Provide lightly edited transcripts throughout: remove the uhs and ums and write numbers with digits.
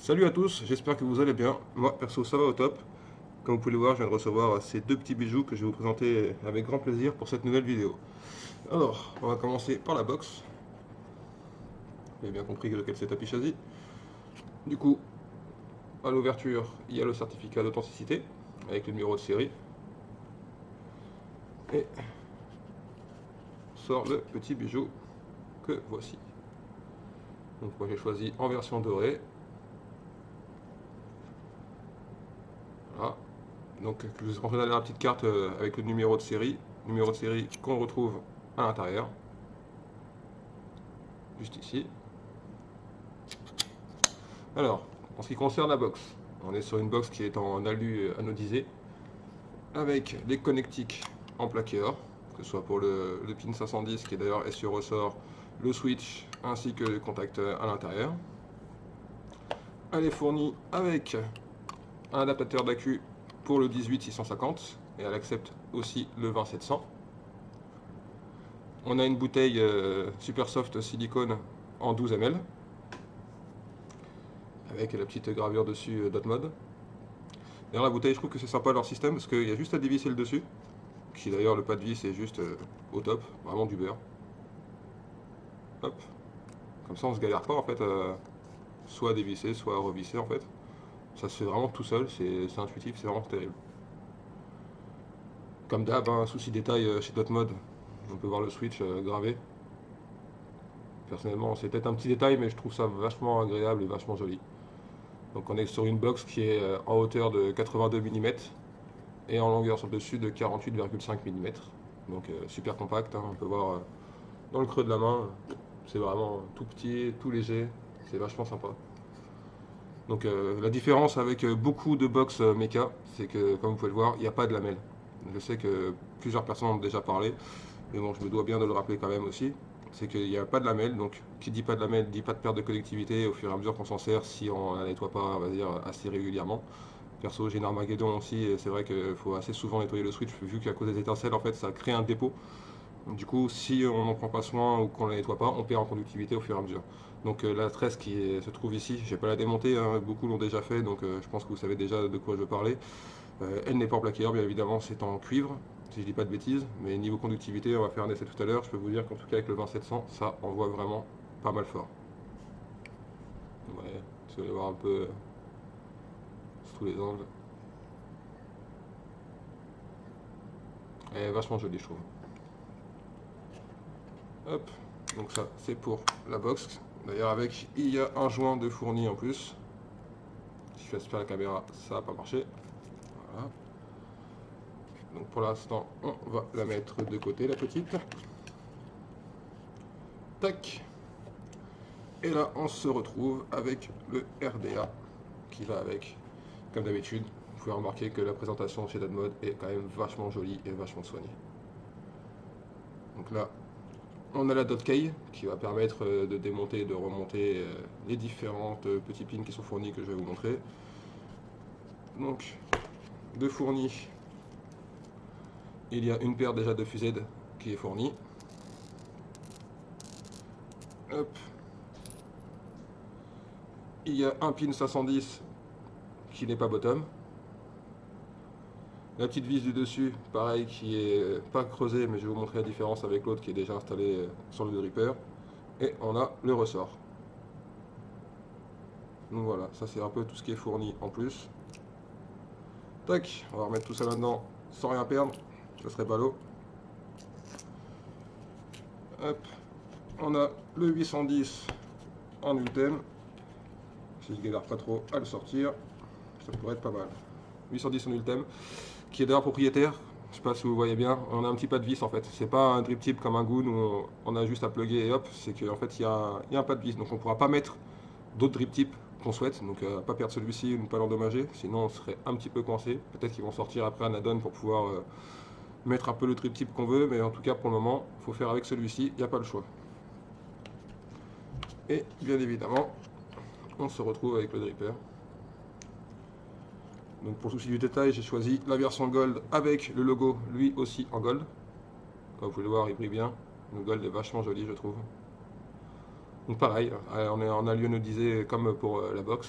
Salut à tous, j'espère que vous allez bien. Moi, perso, ça va au top. Comme vous pouvez le voir, je viens de recevoir ces deux petits bijoux que je vais vous présenter avec grand plaisir pour cette nouvelle vidéo. Alors, on va commencer par la box. Vous avez bien compris lequel c'est tapis choisi. Du coup, à l'ouverture, il y a le certificat d'authenticité avec le numéro de série. Et sort le petit bijou que voici. Donc moi j'ai choisi en version dorée. Voilà. Donc je vous ai rentré la petite carte avec le numéro de série qu'on retrouve à l'intérieur, juste ici. Alors, en ce qui concerne la box, on est sur une box qui est en alu anodisé, avec les connectiques en plaqué or, que ce soit pour le pin 510 qui est d'ailleurs est sur ressort, le switch ainsi que le contact à l'intérieur. Elle est fournie avec un adaptateur d'accu pour le 18-650 et elle accepte aussi le 20-700. On a une bouteille super soft silicone en 12 ml avec la petite gravure dessus dot mode. D'ailleurs la bouteille, je trouve que c'est sympa leur système parce qu'il y a juste à dévisser le dessus, qui d'ailleurs le pas de vis est juste au top, vraiment du beurre. Hop, comme ça on se galère pas en fait, soit à dévisser, soit à revisser en fait. Ça se fait vraiment tout seul, c'est intuitif, c'est vraiment terrible. Comme d'hab, un souci détail chez Dotmod, on peut voir le switch gravé. Personnellement, c'est peut-être un petit détail, mais je trouve ça vachement agréable et vachement joli. Donc on est sur une box qui est en hauteur de 82 mm et en longueur sur le dessus de 48,5 mm. Donc super compact, hein, on peut voir dans le creux de la main, c'est vraiment tout petit, tout léger, c'est vachement sympa. Donc la différence avec beaucoup de box mecha, c'est que comme vous pouvez le voir, il n'y a pas de lamelles. Je sais que plusieurs personnes en ont déjà parlé, mais bon, je me dois bien de le rappeler quand même aussi. C'est qu'il n'y a pas de lamelles, donc qui dit pas de lamelles dit pas de perte de connectivité au fur et à mesure qu'on s'en sert si on ne la nettoie pas, on va dire, assez régulièrement. Perso, j'ai une Armageddon aussi, et c'est vrai qu'il faut assez souvent nettoyer le switch, vu qu'à cause des étincelles, en fait, ça crée un dépôt. Du coup, si on n'en prend pas soin ou qu'on ne la nettoie pas, on perd en conductivité au fur et à mesure. Donc la tresse se trouve ici, je ne vais pas la démonter, hein, beaucoup l'ont déjà fait, donc je pense que vous savez déjà de quoi je veux parler. Elle n'est pas en plaqué, bien évidemment, c'est en cuivre, si je dis pas de bêtises, mais niveau conductivité, on va faire un essai tout à l'heure, je peux vous dire qu'en tout cas avec le 20700, ça envoie vraiment pas mal fort. Ouais, si vous allez voir un peu sous tous les angles. Elle est vachement jolie, je trouve. Hop, donc ça c'est pour la box. D'ailleurs avec, il y a un joint de fourni en plus. Si je fais aspirer la caméra, ça va pas marcher. Voilà. Donc pour l'instant, on va la mettre de côté, la petite. Tac. Et là, on se retrouve avec le RDA qui va avec, comme d'habitude. Vous pouvez remarquer que la présentation chez Dotmod est quand même vachement jolie et vachement soignée. Donc là, on a la dot key qui va permettre de démonter et de remonter les différentes petits pins qui sont fournis que je vais vous montrer. Donc, de fournis, il y a une paire déjà de fusées qui est fournie. Hop. Il y a un pin 510 qui n'est pas bottom. La petite vis du dessus, pareil, qui est pas creusée, mais je vais vous montrer la différence avec l'autre qui est déjà installé sur le dripper. Et on a le ressort. Donc voilà, ça c'est un peu tout ce qui est fourni en plus. Tac, on va remettre tout ça là-dedans sans rien perdre, ça serait ballot. Hop, on a le 810 en ultime. Si je galère pas trop à le sortir, ça pourrait être pas mal. 810 en ultime, qui est d'ailleurs propriétaire. Je sais pas si vous voyez bien, on a un petit pas de vis en fait. C'est pas un drip tip comme un goon où on a juste à plugger et hop, c'est qu'en fait il y a un pas de vis. Donc on pourra pas mettre d'autres drip tips qu'on souhaite, donc pas perdre celui-ci ou ne pas l'endommager, sinon on serait un petit peu coincé. Peut-être qu'ils vont sortir après un add-on pour pouvoir mettre un peu le drip tip qu'on veut, mais en tout cas pour le moment, il faut faire avec celui-ci, il n'y a pas le choix. Et bien évidemment, on se retrouve avec le dripper. Donc pour le souci du détail, j'ai choisi la version gold avec le logo lui aussi en gold. Comme vous pouvez le voir, il brille bien. Le gold est vachement joli, je trouve. Donc pareil, on est en alu anodisé comme pour la box.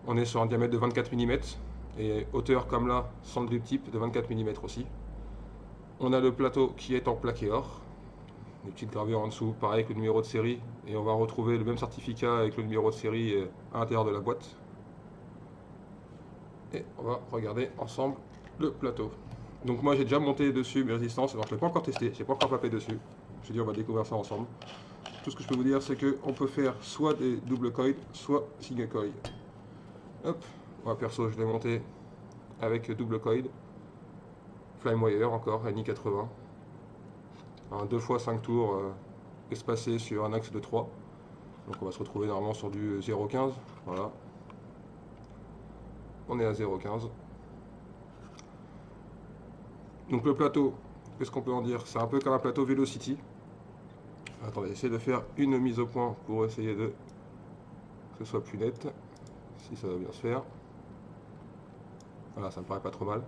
On est sur un diamètre de 24 mm et hauteur comme là, sans le grip tip, de 24 mm aussi. On a le plateau qui est en plaqué or, des petites gravures en dessous, pareil avec le numéro de série, et on va retrouver le même certificat avec le numéro de série à l'intérieur de la boîte. Et on va regarder ensemble le plateau. Donc moi j'ai déjà monté dessus mes résistances, alors je ne l'ai pas encore testé, j'ai pas encore papé dessus. Je me dis on va découvrir ça ensemble. Tout ce que je peux vous dire c'est qu'on peut faire soit des double coils, soit single coil. Hop, moi perso je l'ai monté avec double coil. Flimewire encore, NI80. Un 2x5 tours espacé sur un axe de 3. Donc on va se retrouver normalement sur du 0,15. Voilà. On est à 0,15. Donc le plateau, qu'est-ce qu'on peut en dire? C'est un peu comme un plateau Velocity. Attendez, j'essaie de faire une mise au point pour essayer de que ce soit plus net. Si ça va bien se faire. Voilà, ça me paraît pas trop mal.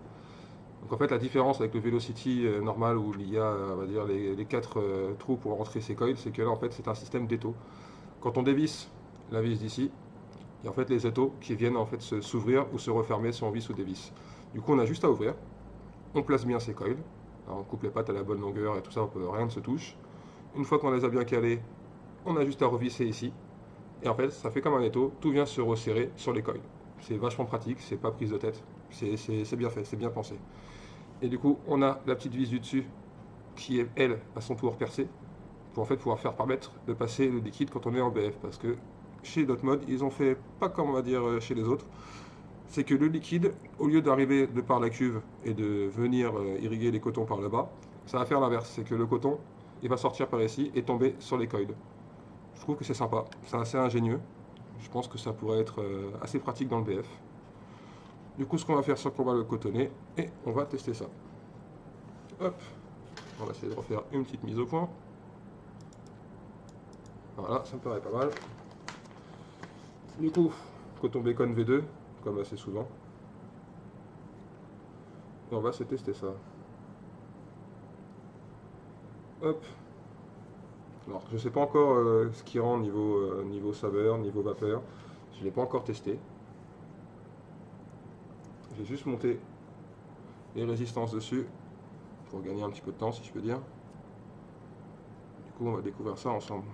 Donc en fait la différence avec le Velocity normal où il y a on va dire les 4 trous pour rentrer ces coils, c'est que là en fait c'est un système d'étau. Quand on dévisse la vis d'ici, il y a en fait les étaux qui viennent en fait s'ouvrir ou se refermer si on visse ou dévisse. Du coup on a juste à ouvrir, on place bien ces coils, alors, on coupe les pattes à la bonne longueur et tout ça, rien ne se touche. Une fois qu'on les a bien calés, on a juste à revisser ici. Et en fait ça fait comme un étau, tout vient se resserrer sur les coils. C'est vachement pratique, c'est pas prise de tête, c'est bien fait, c'est bien pensé. Et du coup, on a la petite vis du dessus qui est, elle, à son tour percée pour en fait pouvoir faire permettre de passer le liquide quand on est en BF. Parce que chez d'autres modes, ils ont fait pas comme on va dire chez les autres. C'est que le liquide, au lieu d'arriver de par la cuve et de venir irriguer les cotons par là-bas, ça va faire l'inverse. C'est que le coton, il va sortir par ici et tomber sur les coils. Je trouve que c'est sympa, c'est assez ingénieux. Je pense que ça pourrait être assez pratique dans le BF. Du coup, ce qu'on va faire, c'est qu'on va le cotonner et on va tester ça. Hop, on va essayer de refaire une petite mise au point. Voilà, ça me paraît pas mal. Du coup, coton bacon V2, comme assez souvent. Et on va se tester ça. Hop. Alors, je ne sais pas encore ce qui rend niveau saveur, niveau vapeur. Je ne l'ai pas encore testé. J'ai juste monté les résistances dessus pour gagner un petit peu de temps, si je peux dire. Du coup, on va découvrir ça ensemble.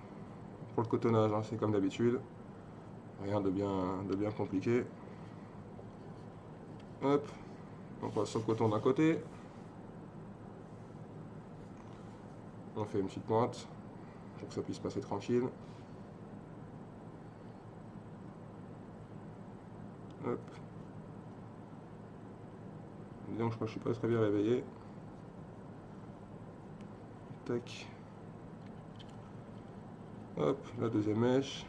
Pour le cotonnage, hein, c'est comme d'habitude. Rien de bien compliqué. Hop. On passe au coton d'un côté. On fait une petite pointe pour que ça puisse passer tranquille. Hop. Donc je crois que je suis pas très bien réveillé. Tac. Hop, la deuxième mèche.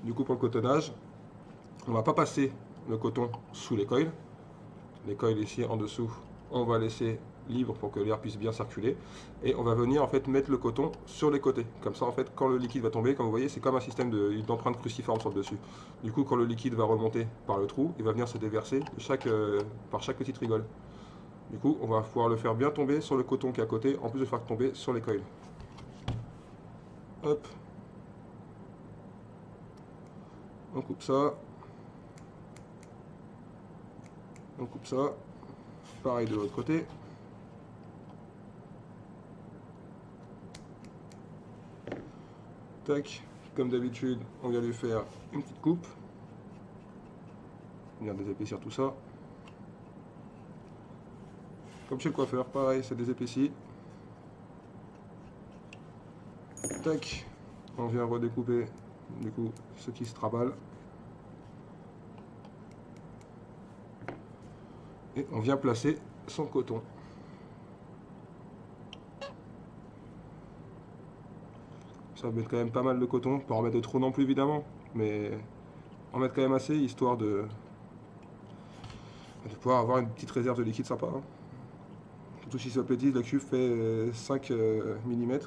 Du coup pour le cotonnage, on va pas passer le coton sous les coils. Les coils ici en dessous, on va laisser libre pour que l'air puisse bien circuler. Et on va venir en fait mettre le coton sur les côtés. Comme ça en fait quand le liquide va tomber, comme vous voyez, c'est comme un système d'empreinte cruciforme sur le dessus. Du coup quand le liquide va remonter par le trou, il va venir se déverser par chaque petite rigole. Du coup on va pouvoir le faire bien tomber sur le coton qui est à côté, en plus de faire tomber sur les coils. Hop. On coupe ça. On coupe ça. Pareil de l'autre côté. Tac. Comme d'habitude, on vient lui faire une petite coupe. On vient désépaissir tout ça. Comme chez le coiffeur, pareil, c'est désépaissi. Tac. On vient redécouper du coup ce qui se travaille. Et on vient placer son coton. Ça va mettre quand même pas mal de coton, pas en mettre de trop non plus évidemment, mais en mettre quand même assez, histoire de pouvoir avoir une petite réserve de liquide sympa. Hein. Surtout si ça pétille, la cuve fait 5 mm,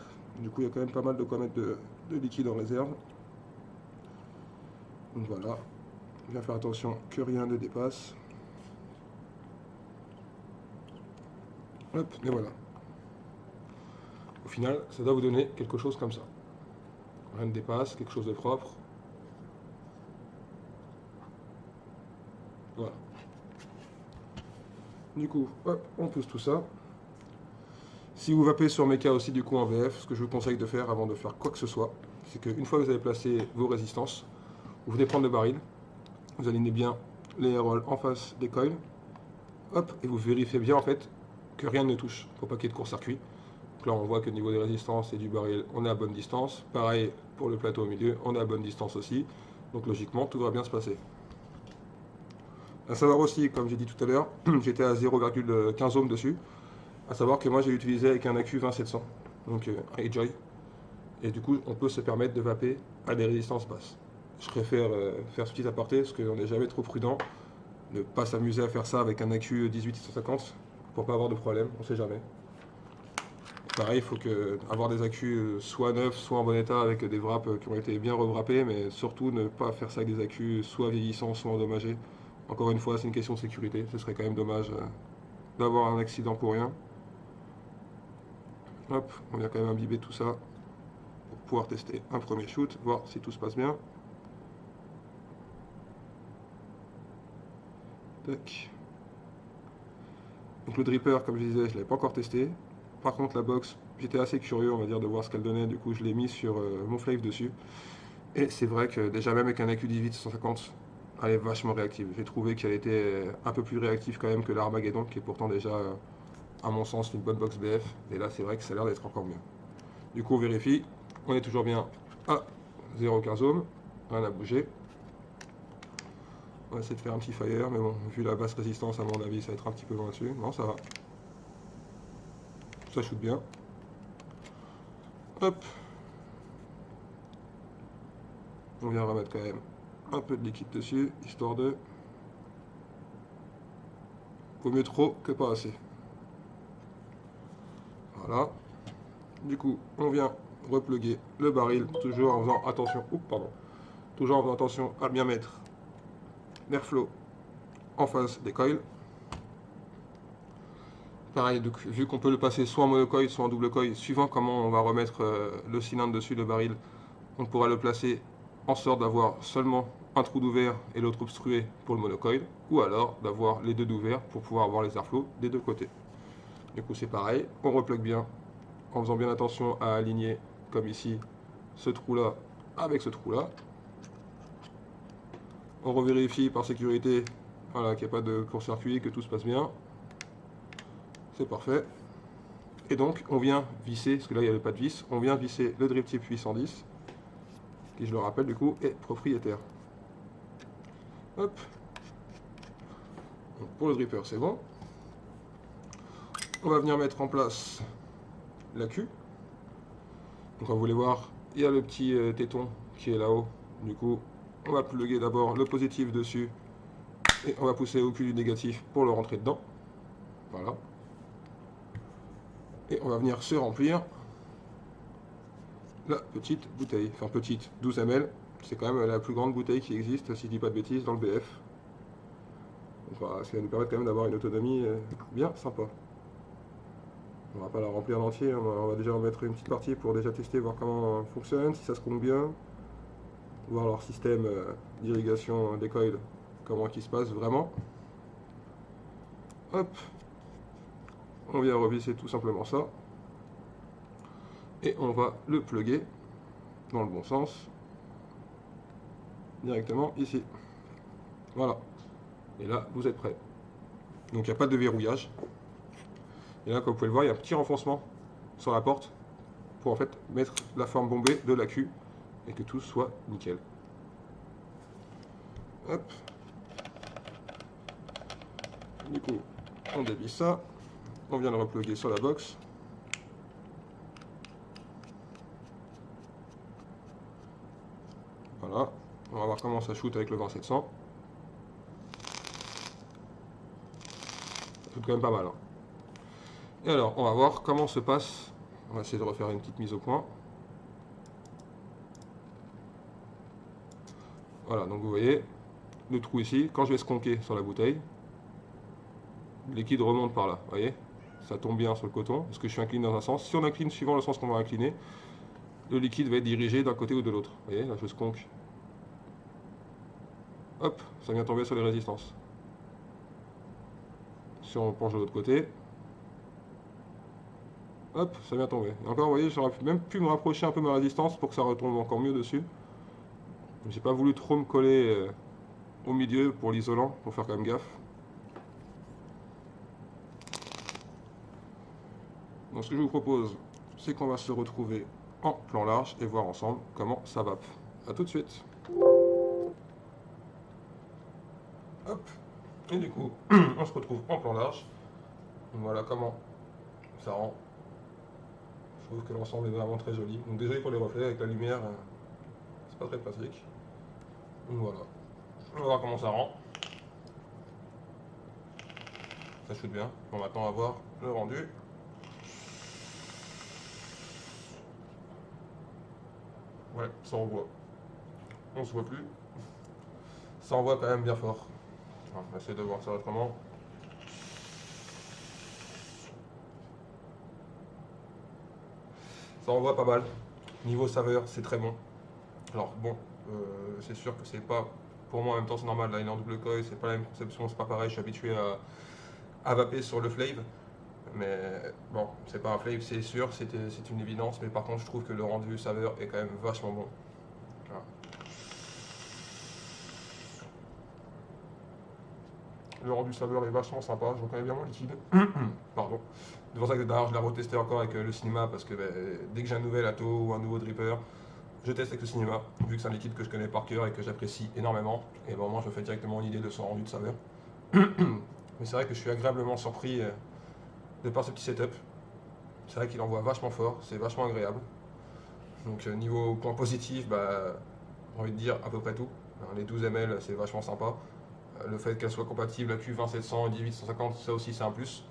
du coup il y a quand même pas mal de quoi mettre de liquide en réserve. Donc voilà, bien faire attention que rien ne dépasse. Hop, et voilà. Au final, ça doit vous donner quelque chose comme ça. Rien ne dépasse, quelque chose de propre. Voilà. Du coup, hop, on pousse tout ça. Si vous vapez sur Mecha aussi du coup en VF, ce que je vous conseille de faire avant de faire quoi que ce soit, c'est qu'une fois que vous avez placé vos résistances, vous venez prendre le baril, vous alignez bien les rolls en face des coils, hop, et vous vérifiez bien en fait que rien ne touche, faut pas qu'il y ait de court-circuit. Donc là on voit que au niveau des résistances et du baril, on est à bonne distance. Pareil pour le plateau au milieu, on est à bonne distance aussi. Donc logiquement, tout va bien se passer. À savoir aussi, comme j'ai dit tout à l'heure, j'étais à 0,15 ohms dessus. À savoir que moi j'ai utilisé avec un accu 20700, donc un Joy. Et du coup, on peut se permettre de vaper à des résistances basses. Je préfère faire ce petit aparté parce qu'on n'est jamais trop prudent. Ne pas s'amuser à faire ça avec un accu 18650 pour pas avoir de problème, on sait jamais. Pareil, il faut avoir des accus soit neufs, soit en bon état avec des wraps qui ont été bien rewrappés, mais surtout ne pas faire ça avec des accus soit vieillissants, soit endommagés. Encore une fois, c'est une question de sécurité, ce serait quand même dommage d'avoir un accident pour rien. Hop, on vient quand même imbiber tout ça pour pouvoir tester un premier shoot, voir si tout se passe bien. Tac. Donc le dripper, comme je disais, je ne l'avais pas encore testé. Par contre, la box, j'étais assez curieux, on va dire, de voir ce qu'elle donnait. Du coup, je l'ai mis sur mon Flave dessus. Et c'est vrai que déjà, même avec un AQ18 150, elle est vachement réactive. J'ai trouvé qu'elle était un peu plus réactive quand même que l'Armageddon, qui est pourtant déjà, à mon sens, une bonne box BF. Et là, c'est vrai que ça a l'air d'être encore mieux. Du coup, on vérifie. On est toujours bien à 0,15 ohms. Rien à bouger. On va essayer de faire un petit fire, mais bon, vu la basse résistance, à mon avis, ça va être un petit peu loin dessus. Non, ça va. Ça shoot bien. Hop. On vient remettre quand même un peu de liquide dessus, histoire de... Vaut mieux trop que pas assez. Voilà. Du coup, on vient repluguer le baril, toujours en faisant attention... Oups, pardon. Toujours en faisant attention à bien mettre l'airflow en face des coils. Pareil, donc, vu qu'on peut le passer soit en monocoil, soit en double coil, suivant comment on va remettre le cylindre dessus, le baril, on pourra le placer en sorte d'avoir seulement un trou d'ouvert et l'autre obstrué pour le monocoil, ou alors d'avoir les deux d'ouvert pour pouvoir avoir les airflows des deux côtés. Du coup c'est pareil, on replugue bien en faisant bien attention à aligner, comme ici, ce trou là avec ce trou là. On revérifie par sécurité, voilà, qu'il n'y a pas de court-circuit, que tout se passe bien. C'est parfait. Et donc on vient visser, parce que là il n'y avait pas de vis, on vient visser le drip type 810, qui je le rappelle du coup est propriétaire. Hop. Donc, pour le dripper c'est bon. On va venir mettre en place l'accu. Donc comme vous voulez voir, il y a le petit téton qui est là-haut. Du coup, on va plugger d'abord le positif dessus et on va pousser au cul du négatif pour le rentrer dedans. Voilà. Et on va venir se remplir la petite bouteille. Enfin petite, 12 ml. C'est quand même la plus grande bouteille qui existe, si je dis pas de bêtises, dans le BF. Donc voilà, ça va nous permettre quand même d'avoir une autonomie bien sympa. On va pas la remplir en entier, on va déjà en mettre une petite partie pour déjà tester, voir comment fonctionne, si ça se compte bien, voir leur système d'irrigation des coils, comment il se passe vraiment. Hop, on vient revisser tout simplement ça, et on va le plugger dans le bon sens, directement ici. Voilà, et là vous êtes prêts. Donc il n'y a pas de verrouillage. Et là, comme vous pouvez le voir, il y a un petit renfoncement sur la porte pour en fait mettre la forme bombée de l'accu et que tout soit nickel. Hop. Du coup, on dévisse ça. On vient le repluguer sur la box. Voilà. On va voir comment ça shoot avec le 20700. Ça shoot quand même pas mal. Hein. Et alors, on va voir comment se passe. On va essayer de refaire une petite mise au point. Voilà, donc vous voyez le trou ici. Quand je vais sconquer sur la bouteille, le liquide remonte par là. Vous voyez, ça tombe bien sur le coton parce que je suis incliné dans un sens. Si on incline suivant le sens qu'on va incliner, le liquide va être dirigé d'un côté ou de l'autre. Vous voyez, là je sconque. Hop, ça vient tomber sur les résistances. si on penche de l'autre côté, hop, ça vient tomber. Et encore, vous voyez, j'aurais même pu me rapprocher un peu ma résistance pour que ça retombe encore mieux dessus. J'ai pas voulu trop me coller au milieu pour l'isolant, pour faire quand même gaffe. Donc ce que je vous propose, c'est qu'on va se retrouver en plan large et voir ensemble comment ça vape. A tout de suite. Hop. Et du coup, on se retrouve en plan large. Voilà comment ça rend. Je trouve que l'ensemble est vraiment très joli. Donc désolé pour les reflets avec la lumière, c'est pas très pratique. Donc voilà. On va voir comment ça rend. Ça shoot bien. Bon, maintenant on va voir le rendu. Ouais, ça envoie. On se voit plus. Ça envoie quand même bien fort. Alors, on va essayer de voir ça autrement. Ça envoie pas mal. Niveau saveur, c'est très bon. Alors bon, c'est sûr que c'est pas, pour moi en même temps c'est normal, là il est en double coil, c'est pas la même conception, c'est pas pareil, je suis habitué à vaper sur le Flave. Mais bon, c'est pas un Flave, c'est sûr, c'est une évidence, mais par contre je trouve que le rendu saveur est quand même vachement bon. Voilà. Le rendu saveur est vachement sympa, je reconnais bien mon liquide. Pardon. C'est pour ça que d'ailleurs je l'ai retesté encore avec le cinéma, parce que dès que j'ai un nouvel atto ou un nouveau dripper, je teste avec le cinéma, vu que c'est un liquide que je connais par cœur et que j'apprécie énormément. Et bon, moi je me fais directement une idée de son rendu de saveur. Mais c'est vrai que je suis agréablement surpris de par ce petit setup. C'est vrai qu'il envoie vachement fort, c'est vachement agréable. Donc niveau point positif, bah, j'ai envie de dire à peu près tout. Les 12 ml c'est vachement sympa. Le fait qu'elle soit compatible à Q20 700 et 18 150, ça aussi c'est un plus.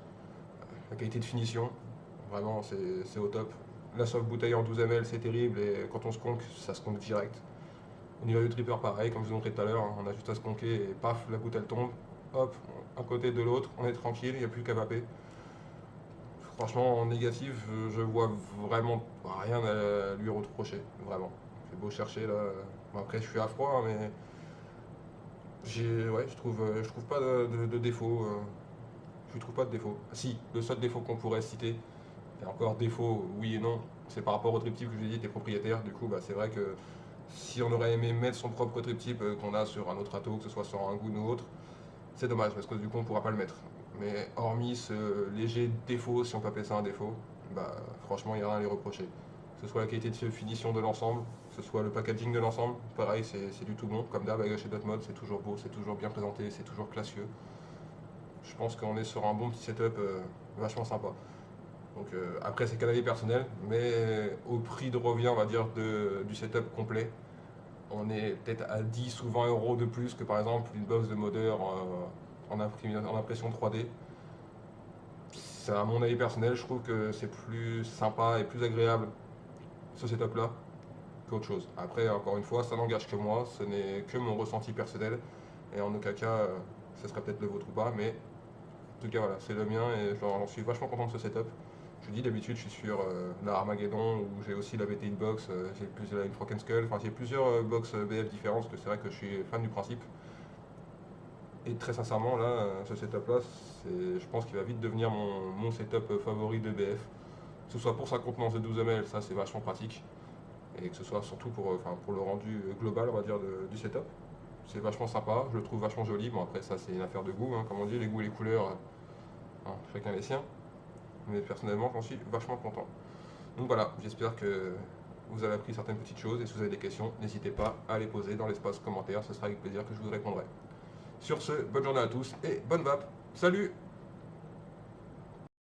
La qualité de finition, vraiment c'est au top. La soft bouteille en 12 ml c'est terrible et quand on se conque, ça se conque direct. Au niveau du tripper pareil, comme je vous ai montré tout à l'heure, on a juste à se conquer et paf, la goutte elle tombe. Hop, un côté de l'autre, on est tranquille, il n'y a plus qu'à vaper. Franchement en négatif, je vois vraiment rien à lui reprocher, vraiment. C'est beau chercher là. Bon, après je suis à froid, mais ouais, je trouve pas de défaut. Je trouve pas de défaut. Si, le seul défaut qu'on pourrait citer, et encore défaut, oui et non, c'est par rapport au triptyque que je vous ai dit, t'es propriétaire. Du coup, bah, c'est vrai que si on aurait aimé mettre son propre triptyque qu'on a sur un autre atto, que ce soit sur un Goon ou autre, c'est dommage parce que du coup on pourra pas le mettre. Mais hormis ce léger défaut, si on peut appeler ça un défaut, bah franchement il n'y a rien à les reprocher. Que ce soit la qualité de finition de l'ensemble, que ce soit le packaging de l'ensemble, pareil c'est du tout bon. Comme d'hab avec chez Dotmod, c'est toujours beau, c'est toujours bien présenté, c'est toujours classieux. Je pense qu'on est sur un bon petit setup vachement sympa. Donc après c'est qu'un avis personnel, mais au prix de revient on va dire du setup complet, on est peut-être à 10 ou 20 euros de plus que par exemple une box de modeur en impression 3D. C'est à mon avis personnel, je trouve que c'est plus sympa et plus agréable ce setup là qu'autre chose. Après encore une fois, ça n'engage que moi, ce n'est que mon ressenti personnel et en aucun cas ce serait peut-être le vôtre ou pas, mais en tout cas voilà, c'est le mien et j'en suis vachement content de ce setup. Je vous dis d'habitude je suis sur la Armageddon où j'ai aussi la VT box, j'ai plus une Frokenskull, enfin j'ai plusieurs box BF différentes parce que c'est vrai que je suis fan du principe. Et très sincèrement là, ce setup là, je pense qu'il va vite devenir mon setup favori de BF. Que ce soit pour sa contenance de 12 ml, ça c'est vachement pratique. Et que ce soit surtout pour le rendu global on va dire du setup. C'est vachement sympa, je le trouve vachement joli. Bon après ça c'est une affaire de goût, hein, comme on dit, les goûts et les couleurs, chacun les siens. Mais personnellement j'en suis vachement content. Donc voilà, j'espère que vous avez appris certaines petites choses et si vous avez des questions, n'hésitez pas à les poser dans l'espace commentaire, ce sera avec plaisir que je vous répondrai. Sur ce, bonne journée à tous et bonne vape. Salut!